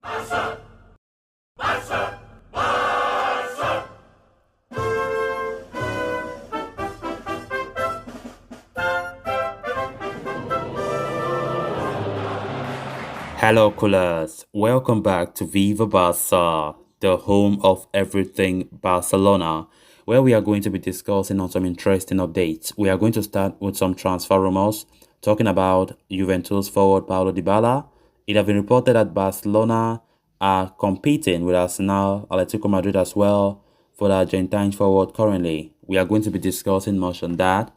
Barca! Barca! Barca! Hello, coolers. Welcome back to Viva Barca, the home of everything Barcelona, where we are going to be discussing on some interesting updates. We are going to start with some transfer rumors, talking about Juventus forward Paulo Dybala. It has been reported that Barcelona are competing with Arsenal, Atletico Madrid as well for the Argentine forward currently. We are going to be discussing much on that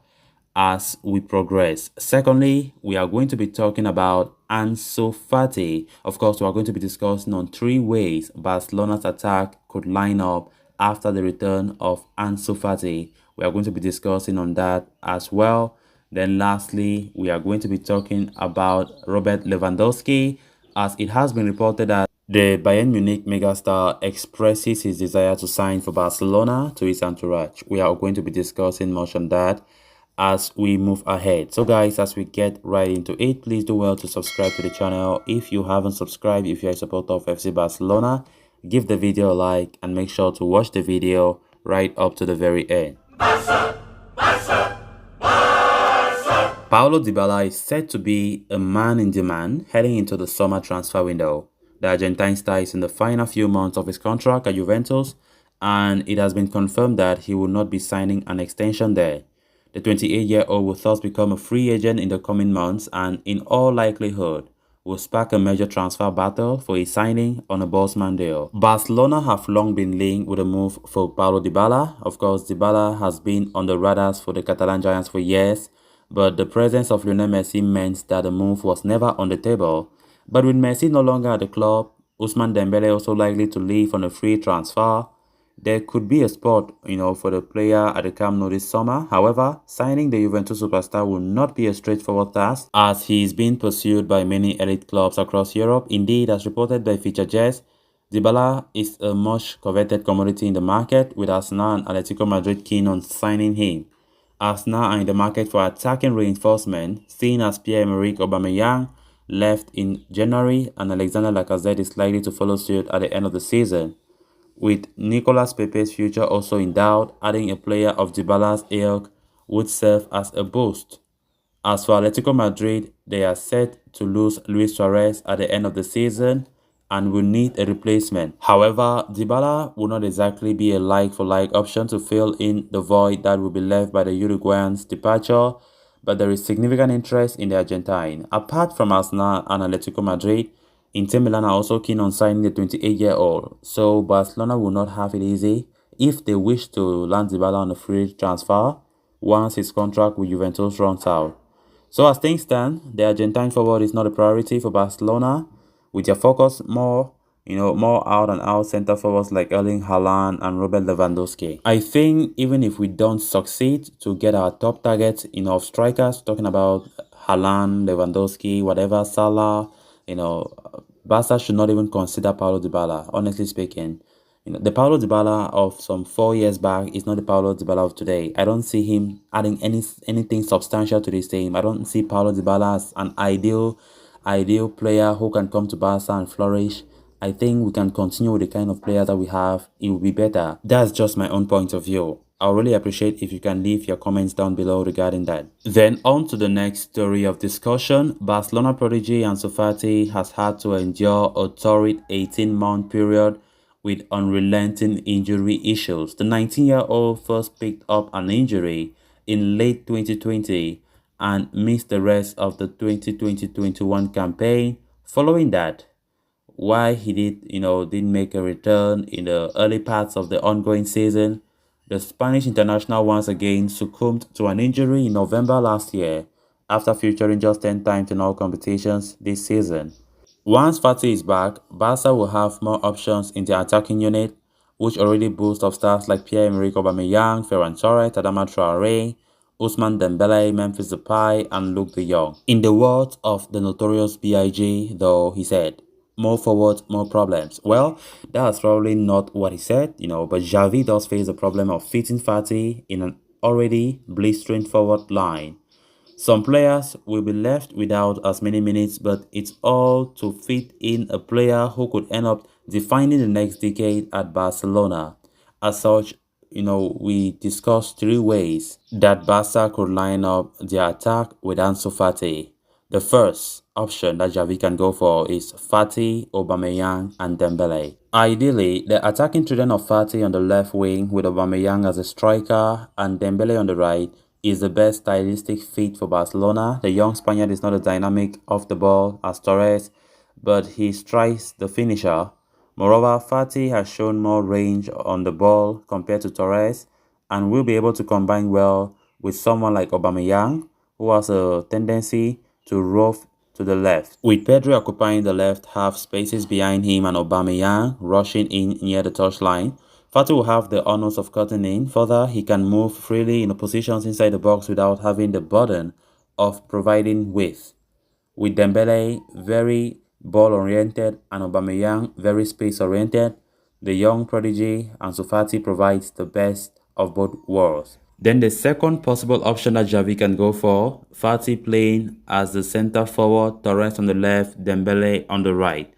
as we progress. Secondly, we are going to be talking about Ansu Fati. Of course, we are going to be discussing on three ways Barcelona's attack could line up after the return of Ansu Fati. We are going to be discussing on that as well. Then lastly, we are going to be talking about Robert Lewandowski, as it has been reported that the Bayern Munich megastar expresses his desire to sign for Barcelona to his entourage. We are going to be discussing much on that as we move ahead. So guys, as we get right into it, please do well to subscribe to the channel. If you haven't subscribed, if you're a supporter of FC Barcelona, give the video a like and make sure to watch the video right up to the very end. Barca! Barca! Barca! Paulo Dybala is said to be a man in demand heading into the summer transfer window. The Argentine star is in the final few months of his contract at Juventus, and it has been confirmed that he will not be signing an extension there. The 28-year-old will thus become a free agent in the coming months and, in all likelihood, will spark a major transfer battle for his signing on a Bosman deal. Barcelona have long been linked with a move for Paulo Dybala. Of course, Dybala has been on the radars for the Catalan Giants for years, but the presence of Lionel Messi meant that the move was never on the table. But with Messi no longer at the club, Ousmane Dembele also likely to leave on a free transfer, there could be a spot, for the player at the Camp Nou this summer. However, signing the Juventus superstar will not be a straightforward task, as he is being pursued by many elite clubs across Europe. Indeed, as reported by Feature Jazz, Dybala is a much coveted commodity in the market, with Arsenal and Atletico Madrid keen on signing him. Arsenal are in the market for attacking reinforcement, seeing as Pierre-Emerick Aubameyang left in January and Alexander Lacazette is likely to follow suit at the end of the season. With Nicolas Pepe's future also in doubt, adding a player of Dybala's ilk would serve as a boost. As for Atletico Madrid, they are set to lose Luis Suarez at the end of the season and will need a replacement. However, Dybala will not exactly be a like-for-like option to fill in the void that will be left by the Uruguayan's departure, but there is significant interest in the Argentine. Apart from Arsenal and Atletico Madrid, Inter Milan are also keen on signing the 28-year-old, so Barcelona will not have it easy if they wish to land Dybala on a free transfer once his contract with Juventus runs out. So as things stand, the Argentine forward is not a priority for Barcelona, with their focus more out-and-out center forwards like Erling Haaland and Robert Lewandowski. I think even if we don't succeed to get our top targets, of strikers, talking about Haaland, Lewandowski, whatever, Salah, Barca should not even consider Paulo Dybala, honestly speaking. The Paulo Dybala of some 4 years back is not the Paulo Dybala of today. I don't see him adding anything substantial to this team. I don't see Paulo Dybala as an ideal player who can come to Barca and flourish. I think we can continue with the kind of player that we have. It will be better. That's just my own point of view. I'll really appreciate if you can leave your comments down below regarding that. Then on to the next story of discussion. Barcelona prodigy Ansu Fati has had to endure a torrid 18-month period with unrelenting injury issues. The 19-year-old first picked up an injury in late 2020 and missed the rest of the 2020-21 campaign. Following that, why he didn't make a return in the early parts of the ongoing season, the Spanish international once again succumbed to an injury in November last year after featuring just 10 times in all competitions this season. Once Fati is back, Barca will have more options in the attacking unit, which already boasts of stars like Pierre-Emerick Aubameyang, Ferran Torres, Adama Traoré, Ousmane Dembele, Memphis Depay, and Luke de Jong. In the words of the notorious B.I.G., though, he said, "More forward, more problems." Well, that's probably not what he said, but Xavi does face the problem of fitting Fati in an already blistering forward line. Some players will be left without as many minutes, but it's all to fit in a player who could end up defining the next decade at Barcelona. As such, we discussed three ways that Barca could line up their attack with Ansu Fati. The first option that Xavi can go for is Fati, Aubameyang, and Dembele. Ideally, the attacking trident of Fati on the left wing with Aubameyang as a striker and Dembele on the right is the best stylistic fit for Barcelona. The young Spaniard is not as dynamic off the ball as Torres, but he strikes the finisher. Moreover, Fati has shown more range on the ball compared to Torres and will be able to combine well with someone like Aubameyang, who has a tendency to rough to the left. With Pedri occupying the left half spaces behind him and Aubameyang rushing in near the touchline, Fati will have the honors of cutting in. Further, he can move freely in the positions inside the box without having the burden of providing width. With Dembele very ball-oriented and Aubameyang very space-oriented, the young prodigy Ansu Fati provides the best of both worlds. Then the second possible option that Xavi can go for, Fati playing as the center forward, Torres on the left, Dembele on the right.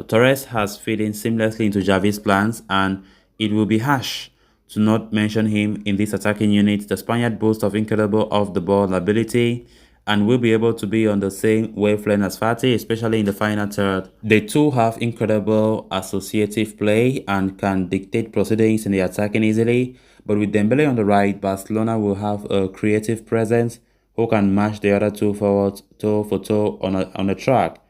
Torres has fit in seamlessly into Xavi's plans, and it will be harsh to not mention him in this attacking unit. The Spaniard boasts of incredible off-the-ball ability and will be able to be on the same wavelength as Fati, especially in the final third. They too have incredible associative play and can dictate proceedings in the attacking easily. But with Dembele on the right, Barcelona will have a creative presence who can match the other two forwards toe for toe on a track.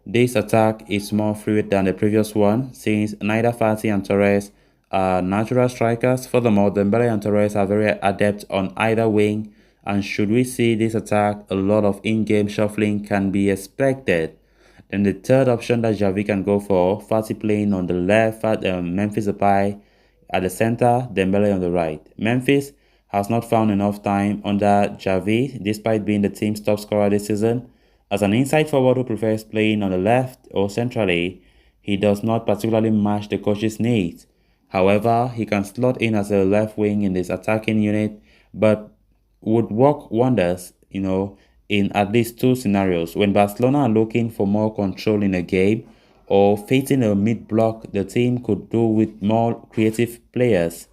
This attack is more fluid than the previous one, since neither Fati and Torres are natural strikers. Furthermore, Dembele and Torres are very adept on either wing, and should we see this attack, a lot of in-game shuffling can be expected. Then the third option that Xavi can go for, Fati playing on the left, Memphis Depay at the center, Dembele on the right. Memphis has not found enough time under Xavi, despite being the team's top scorer this season. As an inside forward who prefers playing on the left or centrally, he does not particularly match the coach's needs. However, he can slot in as a left wing in this attacking unit, but would work wonders, in at least two scenarios. When Barcelona are looking for more control in a game or facing a mid-block, the team could do with more creative players.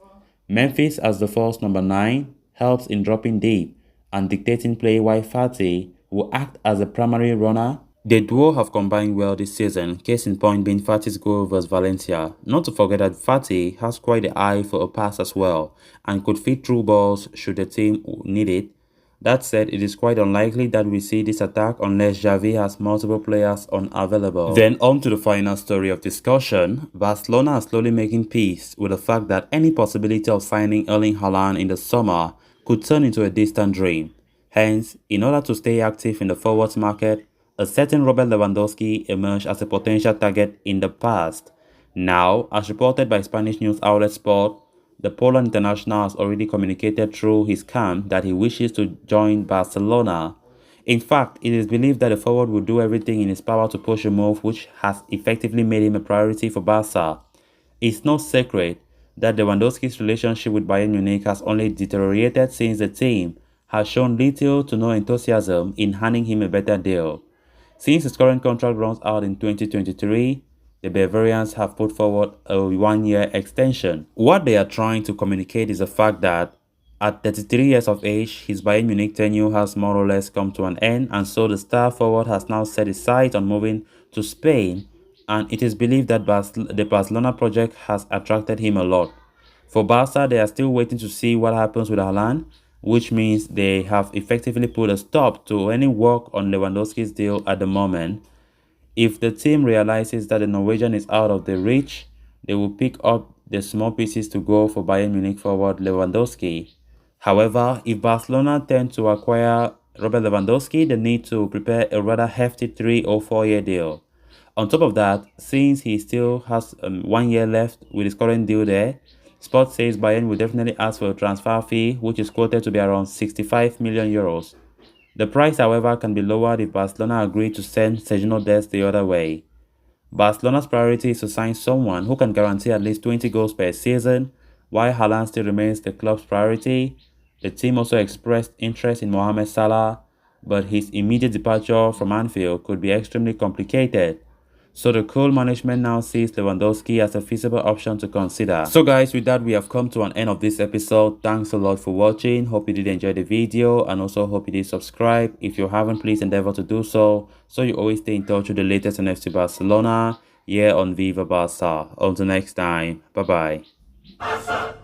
Memphis as the false number 9 helps in dropping deep and dictating play, while Fati will act as a primary runner. The duo have combined well this season, case in point being Fati's goal versus Valencia. Not to forget that Fati has quite the eye for a pass as well and could feed through balls should the team need it. That said, it is quite unlikely that we see this attack unless Xavi has multiple players unavailable. Then on to the final story of discussion. Barcelona are slowly making peace with the fact that any possibility of signing Erling Haaland in the summer could turn into a distant dream. Hence, in order to stay active in the forwards market, a certain Robert Lewandowski emerged as a potential target in the past. Now, as reported by Spanish news outlet Sport, the Poland international has already communicated through his camp that he wishes to join Barcelona. In fact, it is believed that the forward will do everything in his power to push a move which has effectively made him a priority for Barca. It's no secret that Lewandowski's relationship with Bayern Munich has only deteriorated since the team has shown little to no enthusiasm in handing him a better deal. Since his current contract runs out in 2023, the Bavarians have put forward a one-year extension. What they are trying to communicate is the fact that at 33 years of age, his Bayern Munich tenure has more or less come to an end, and so the star forward has now set his sights on moving to Spain, and it is believed that the Barcelona project has attracted him a lot. For Barca, they are still waiting to see what happens with Haaland, which means they have effectively put a stop to any work on Lewandowski's deal at the moment. If the team realizes that the Norwegian is out of their reach, they will pick up the small pieces to go for Bayern Munich forward Lewandowski. However, if Barcelona tend to acquire Robert Lewandowski, they need to prepare a rather hefty 3 or 4 year deal. On top of that, since he still has 1 year left with his current deal there, Sport says Bayern will definitely ask for a transfer fee, which is quoted to be around 65 million euros. The price, however, can be lowered if Barcelona agree to send Sergio Dest the other way. Barcelona's priority is to sign someone who can guarantee at least 20 goals per season, while Haaland still remains the club's priority. The team also expressed interest in Mohamed Salah, but his immediate departure from Anfield could be extremely complicated. So the Cole management now sees Lewandowski as a feasible option to consider. So guys, with that, we have come to an end of this episode. Thanks a lot for watching. Hope you did enjoy the video, and also hope you did subscribe. If you haven't, please endeavor to do so you always stay in touch with the latest on FC Barcelona here on Viva Barca. Until next time, bye bye. Barca!